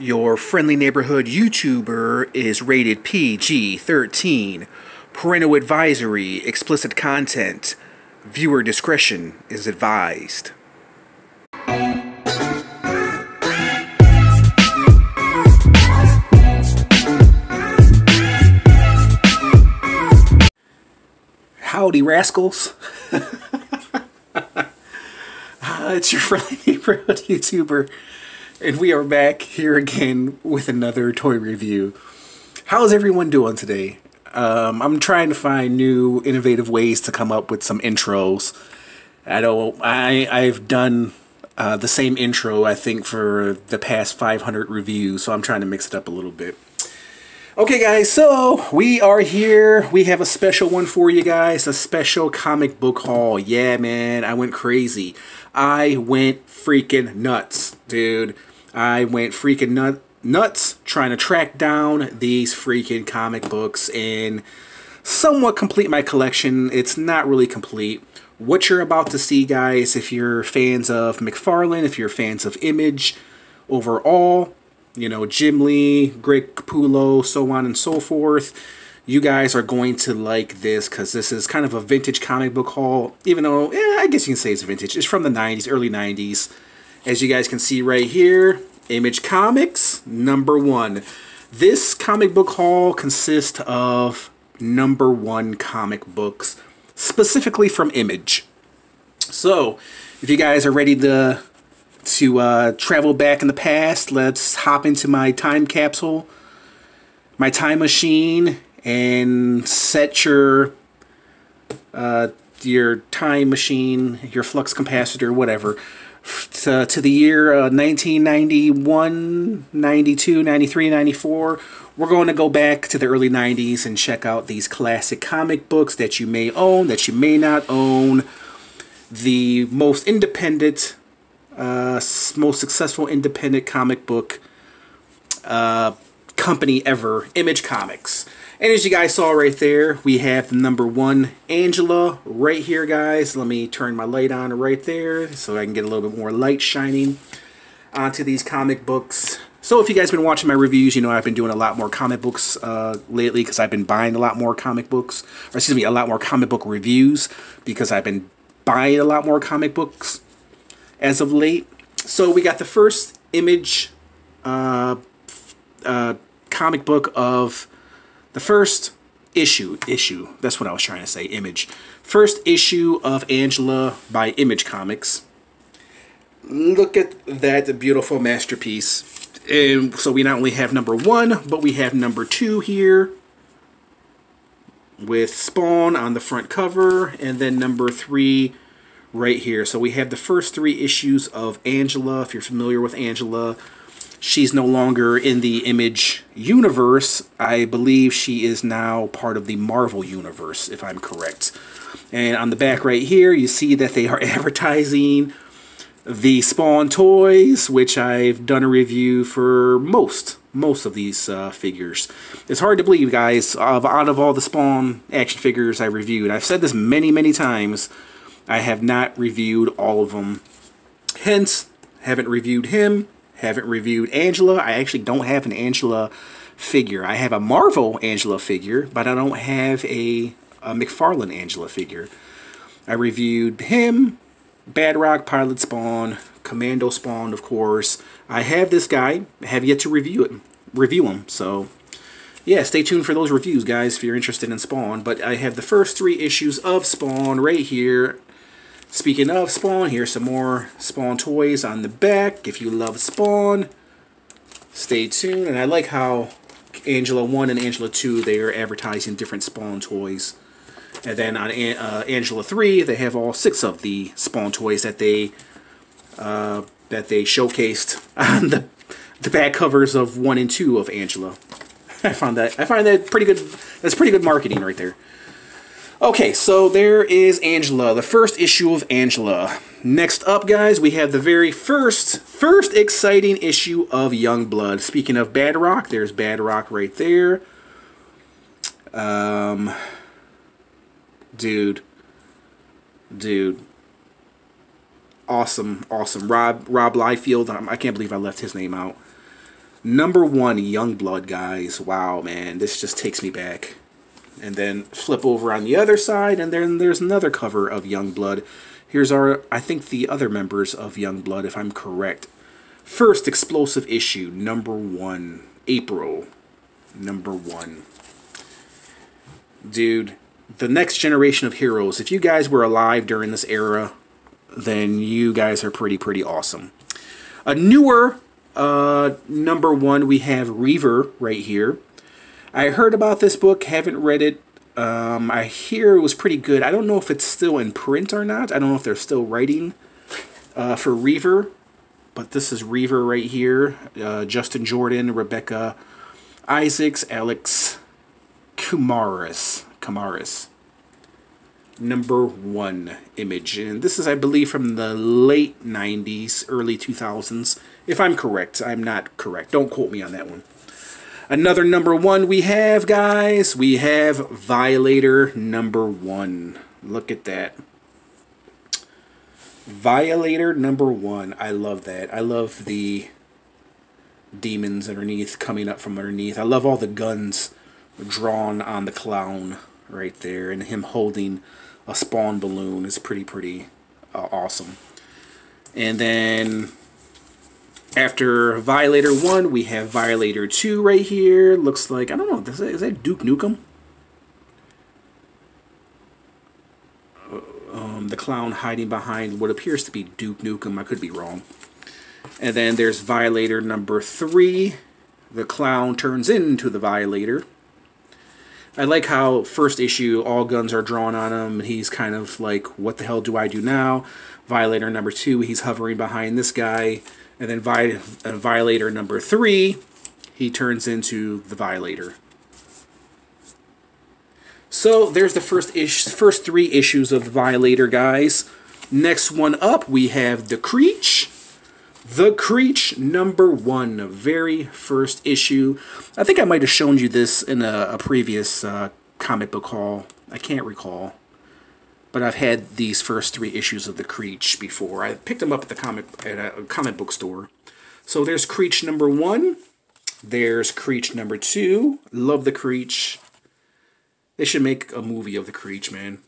Your friendly neighborhood YouTuber is rated PG-13. Parental advisory, explicit content. Viewer discretion is advised. Howdy, rascals. It's your friendly neighborhood YouTuber, and we are back here again with another toy review. How's everyone doing today? I'm trying to find new, innovative ways to come up with some intros. I've done the same intro, I think, for the past 500 reviews, so I'm trying to mix it up a little bit. Okay, guys, so we are here. We have a special one for you guys, a special comic book haul. Yeah, man, I went crazy. I went freaking nuts, dude. I went freaking nuts trying to track down these freaking comic books and somewhat complete my collection. It's not really complete. What you're about to see, guys, if you're fans of McFarlane, if you're fans of Image overall, you know, Jim Lee, Greg Capullo, so on and so forth, you guys are going to like this because this is kind of a vintage comic book haul, even though, I guess you can say it's vintage. It's from the 90s, early 90s. As you guys can see right here, Image Comics, #1. This comic book haul consists of #1 comic books, specifically from Image. So, if you guys are ready to travel back in the past, let's hop into my time capsule, my time machine, and set your time machine, your flux capacitor, whatever, to the year 1991, 92, 93, 94. We're going to go back to the early 90s and check out these classic comic books that you may own, that you may not own, the most independent, most successful independent comic book company ever, Image Comics. And as you guys saw right there, we have the #1 Angela right here, guys. Let me turn my light on right there so I can get a little bit more light shining onto these comic books. So if you guys have been watching my reviews, you know I've been doing a lot more comic books lately because I've been buying a lot more comic books, or excuse me, a lot more comic book reviews because I've been buying a lot more comic books as of late. So we got the first Image comic book of the first issue, that's what I was trying to say, Image. First issue of Angela by Image Comics. Look at that beautiful masterpiece. And so we not only have #1, but we have #2 here with Spawn on the front cover, and then #3 right here. So we have the first 3 issues of Angela. If you're familiar with Angela, she's no longer in the Image universe. I believe she is now part of the Marvel universe, if I'm correct. And on the back right here, you see that they are advertising the Spawn toys, which I've done a review for most of these figures. It's hard to believe, guys, out of all the Spawn action figures I reviewed. I've said this many times, I have not reviewed all of them. Hence, haven't reviewed him. Haven't reviewed Angela. I actually don't have an Angela figure. I have a Marvel Angela figure, but I don't have a McFarlane Angela figure. I reviewed him, Bad Rock, Pilot Spawn, Commando Spawn, of course. I have this guy. I have yet to review him. So, yeah, stay tuned for those reviews, guys, if you're interested in Spawn. But I have the first 3 issues of Spawn right here. Speaking of Spawn, here's some more Spawn toys on the back. If you love Spawn, stay tuned. And I like how Angela 1 and Angela 2, they are advertising different Spawn toys. And then on Angela 3, they have all 6 of the Spawn toys that they showcased on the back covers of 1 and 2 of Angela. I find that pretty good. That's pretty good marketing right there. Okay, so there is Angela, the first issue of Angela. Next up, guys, we have the very first exciting issue of Youngblood. Speaking of Bad Rock, there's Bad Rock right there. Dude. Awesome. Rob Liefeld. I can't believe I left his name out. #1 Youngblood, guys. Wow, man, this just takes me back. And then flip over on the other side, and then there's another cover of Youngblood. Here's our, I think, the other members of Youngblood, if I'm correct. First explosive issue, #1, April, #1. Dude, the next generation of heroes. If you guys were alive during this era, then you guys are pretty awesome. A newer #1, we have Reaver right here. I heard about this book, haven't read it. I hear it was pretty good. I don't know if it's still in print or not. I don't know if they're still writing for Reaver. But this is Reaver right here. Justin Jordan, Rebecca Isaacs, Alex Kumaris. #1 image. And this is, I believe, from the late 90s, early 2000s. If I'm correct. I'm not correct. Don't quote me on that one. Another #1 we have, guys. We have Violator #1. Look at that. Violator #1. I love that. I love the demons underneath, coming up from underneath. I love all the guns drawn on the clown right there, and him holding a spawn balloon is pretty awesome. And then after Violator 1, we have Violator 2 right here. Looks like, I don't know, is that Duke Nukem? The clown hiding behind what appears to be Duke Nukem. I could be wrong. And then there's Violator #3. The clown turns into the Violator. I like how first issue, all guns are drawn on him. He's kind of like, what the hell do I do now? Violator #2, he's hovering behind this guy. And then Violator #3, he turns into the Violator. So there's the first 3 issues of the Violator, guys. Next one up, we have The Creech. The Creech #1, very first issue. I think I might have shown you this in a previous comic book haul. I can't recall. But I've had these first 3 issues of The Creech before. I picked them up at a comic book store. So there's Creech #1. There's Creech #2. Love The Creech. They should make a movie of The Creech, man.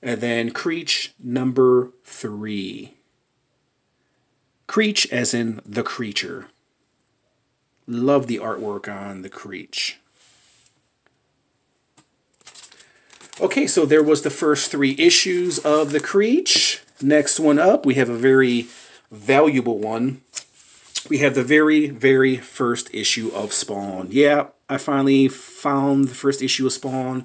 And then Creech #3. Creech as in the creature. Love the artwork on The Creech. Okay, so there was the first 3 issues of The Creech. Next one up, we have a very valuable one. We have the very first issue of Spawn. Yeah, I finally found the first issue of Spawn.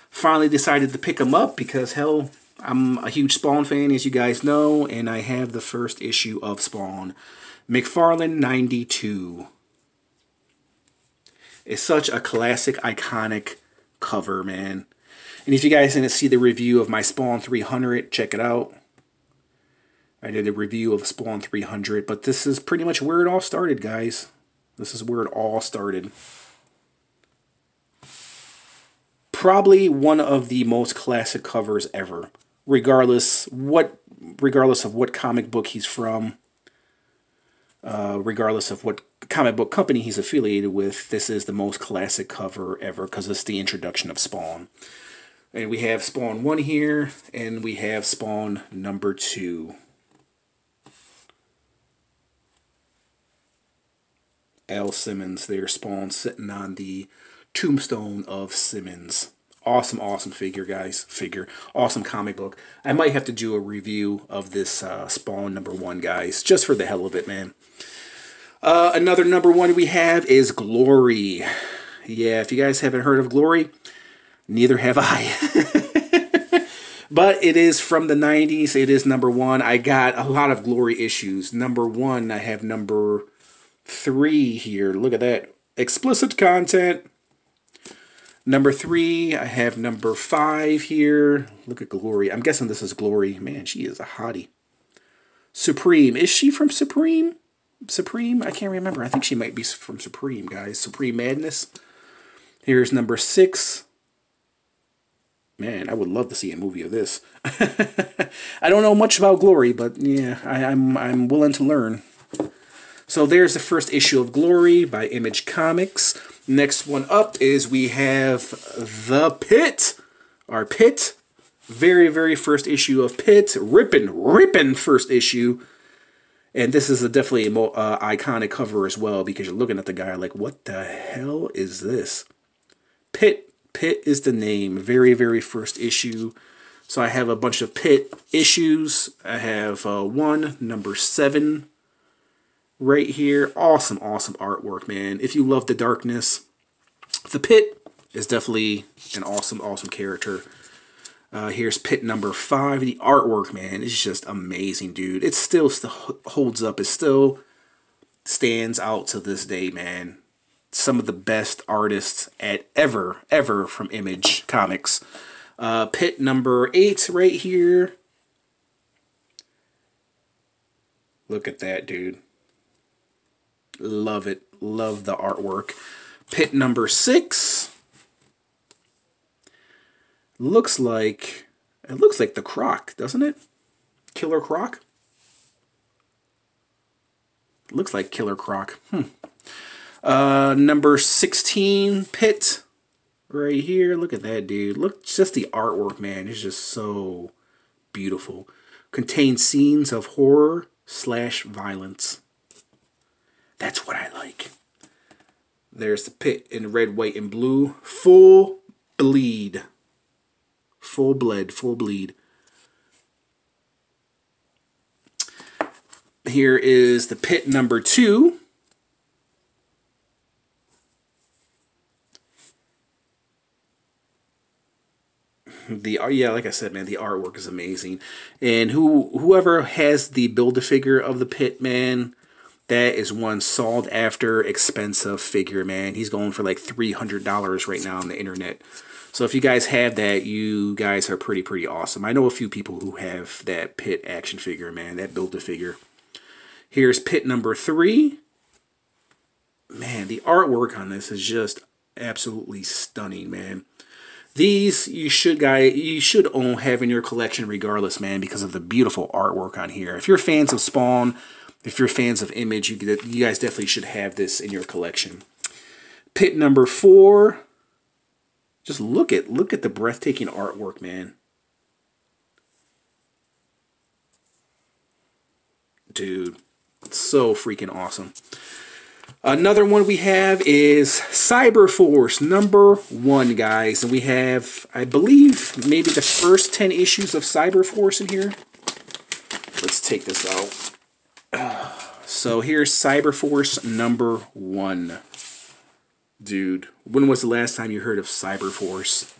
Finally decided to pick them up because, hell, I'm a huge Spawn fan, as you guys know, and I have the first issue of Spawn. McFarlane 92. It's such a classic, iconic cover, man. And if you guys didn't see the review of my Spawn 300, check it out. I did a review of Spawn 300, but this is pretty much where it all started, guys. This is where it all started. Probably one of the most classic covers ever, regardless of what comic book he's from, regardless of what comic book company he's affiliated with. This is the most classic cover ever because it's the introduction of Spawn. And we have Spawn 1 here, and we have Spawn #2. Al Simmons there, Spawn sitting on the tombstone of Simmons. Awesome figure, guys. Awesome comic book. I might have to do a review of this Spawn #1, guys, just for the hell of it, man. Another #1 we have is Glory. Yeah, if you guys haven't heard of Glory, neither have I. But it is from the 90s. It is #1. I got a lot of Glory issues. #1, I have #3 here. Look at that. Explicit content. #3, I have #5 here. Look at Glory. I'm guessing this is Glory. Man, she is a hottie. Supreme. Is she from Supreme? Supreme? I can't remember. I think she might be from Supreme, guys. Supreme Madness. Here's #6. Man, I would love to see a movie of this. I don't know much about Glory, but yeah, I'm willing to learn. So there's the first issue of Glory by Image Comics. Next one up is we have The Pit. Our Pit. Very, very first issue of Pit. Rippin' first issue. And this is definitely a iconic cover as well, because you're looking at the guy like, what the hell is this? Pit. Pit is the name. Very, very first issue. So I have a bunch of Pit issues. I have one, number 7. Right here. Awesome, awesome artwork, man. If you love the darkness, the Pit is definitely an awesome, awesome character. Here's Pit number 5. The artwork, man, is just amazing, dude. It still holds up. It still stands out to this day, man. Some of the best artists ever from Image Comics. Pit number 8 right here. Look at that, dude. Love it. Love the artwork. Pit number 6. It looks like the Croc, doesn't it? Killer Croc? Looks like Killer Croc. Number 16 Pit. Right here. Look at that, dude. Look, just the artwork, man. It's just so beautiful. Contains scenes of horror/violence. That's what I like. There's the Pit in red, white, and blue. Full bleed. Full bled, full bleed. Here is the Pit number 2. Yeah, like I said, man, the artwork is amazing. And whoever has the Build-A-Figure of the Pit, man, that is one sought after expensive figure, man. He's going for like $300 right now on the internet. So if you guys have that, you guys are pretty awesome. I know a few people who have that Pit action figure, man, that Build-A-Figure. Here's Pit number 3. Man, the artwork on this is just absolutely stunning, man. These you should own, have in your collection regardless, man, because of the beautiful artwork on here. If you're fans of Spawn, if you're fans of Image, you guys definitely should have this in your collection. Pit number 4. Just look at the breathtaking artwork, man. Dude, it's so freaking awesome. Another one we have is Cyberforce number 1, guys. And we have, I believe, maybe the first 10 issues of Cyberforce in here. Let's take this out. So here's Cyberforce number 1. Dude, when was the last time you heard of Cyberforce?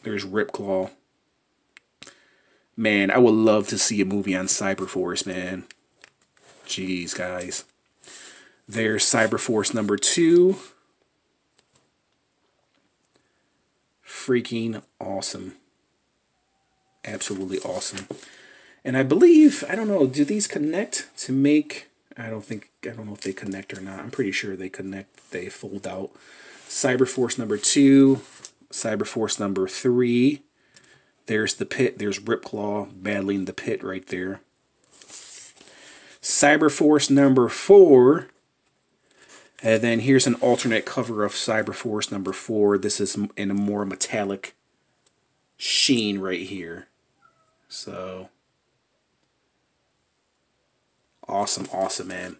There's Ripclaw. Man, I would love to see a movie on Cyberforce, man. Jeez, guys. There's Cyberforce number 2. Freaking awesome. Absolutely awesome. And I believe, I don't know, do these connect to make... I don't know if they connect or not. I'm pretty sure they connect. They fold out. Cyberforce number 2. Cyberforce number 3. There's the Pit. There's Ripclaw battling the Pit right there. Cyberforce number 4. And then here's an alternate cover of Cyberforce number 4. This is in a more metallic sheen right here. So... awesome, man.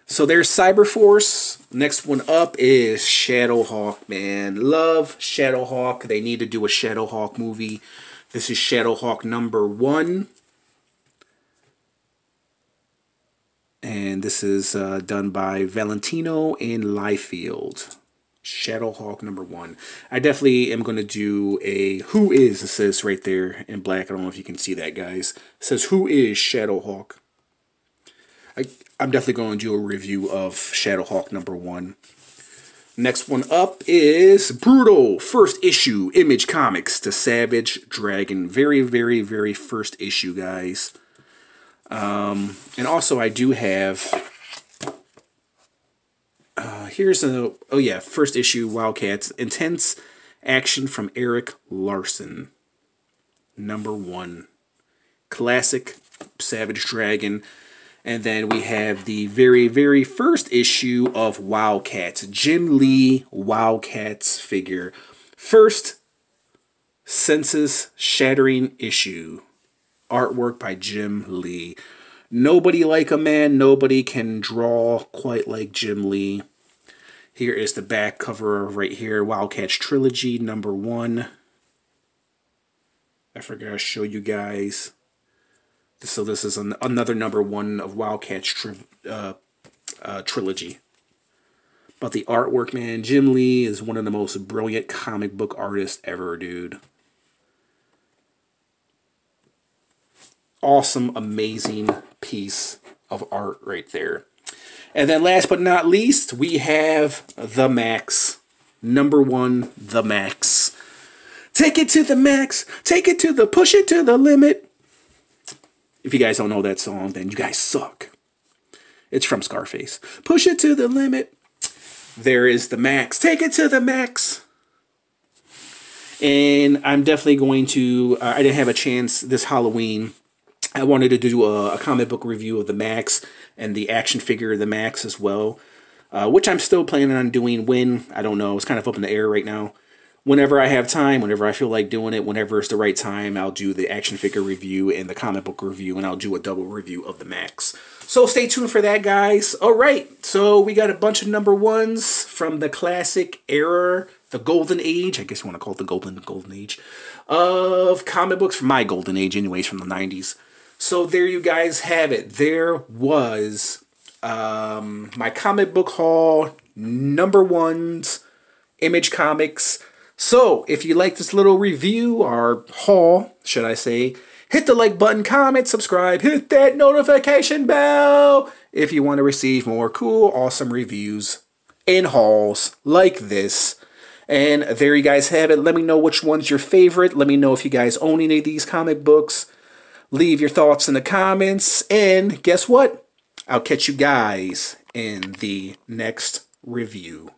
So there's Cyberforce. Next one up is Shadowhawk, man. Love Shadowhawk. They need to do a Shadowhawk movie. This is Shadowhawk number 1. And this is done by Valentino and Liefeld. Shadowhawk number 1. I definitely am going to do a Who Is, it says right there in black. I don't know if you can see that, guys. It says Who Is Shadowhawk. I'm definitely going to do a review of Shadowhawk number 1. Next one up is Brutal, first issue, Image Comics, The Savage Dragon. Very, very, very first issue, guys. And also I do have... here's a... oh yeah, first issue, Wildcats. Intense action from Eric Larson. Number 1. Classic Savage Dragon. And then we have the very, very first issue of Wildcats. Jim Lee Wildcats figure. First senses-shattering issue. Artwork by Jim Lee. Nobody like a man. Nobody can draw quite like Jim Lee. Here is the back cover right here. Wildcats Trilogy #1. I forgot to show you guys. So this is another #1 of Wildcats trilogy. But the artwork, man, Jim Lee is one of the most brilliant comic book artists ever, dude. Awesome, amazing piece of art right there. And then last but not least, we have the Maxx. #1, the Maxx. Take it to the max. Take it to the, push it to the limit. If you guys don't know that song, then you guys suck. It's from Scarface. Push it to the limit. There is the Maxx. Take it to the max. And I'm definitely going to, I didn't have a chance this Halloween. I wanted to do a comic book review of the Maxx and the action figure of the Maxx as well. Which I'm still planning on doing when, I don't know. It's kind of up in the air right now. Whenever I have time, whenever I feel like doing it, whenever it's the right time, I'll do the action figure review and the comic book review, and I'll do a double review of the Maxx. So stay tuned for that, guys. All right, so we got a bunch of #1s from the classic era, the golden age, I guess you want to call it the golden age, of comic books, from my golden age anyways, from the 90s. So there you guys have it. There was my comic book haul, #1s, Image Comics. So, if you like this little review, or haul, should I say, hit the like button, comment, subscribe, hit that notification bell if you want to receive more cool, awesome reviews and hauls like this. And there you guys have it. Let me know which one's your favorite. Let me know if you guys own any of these comic books. Leave your thoughts in the comments. And guess what? I'll catch you guys in the next review.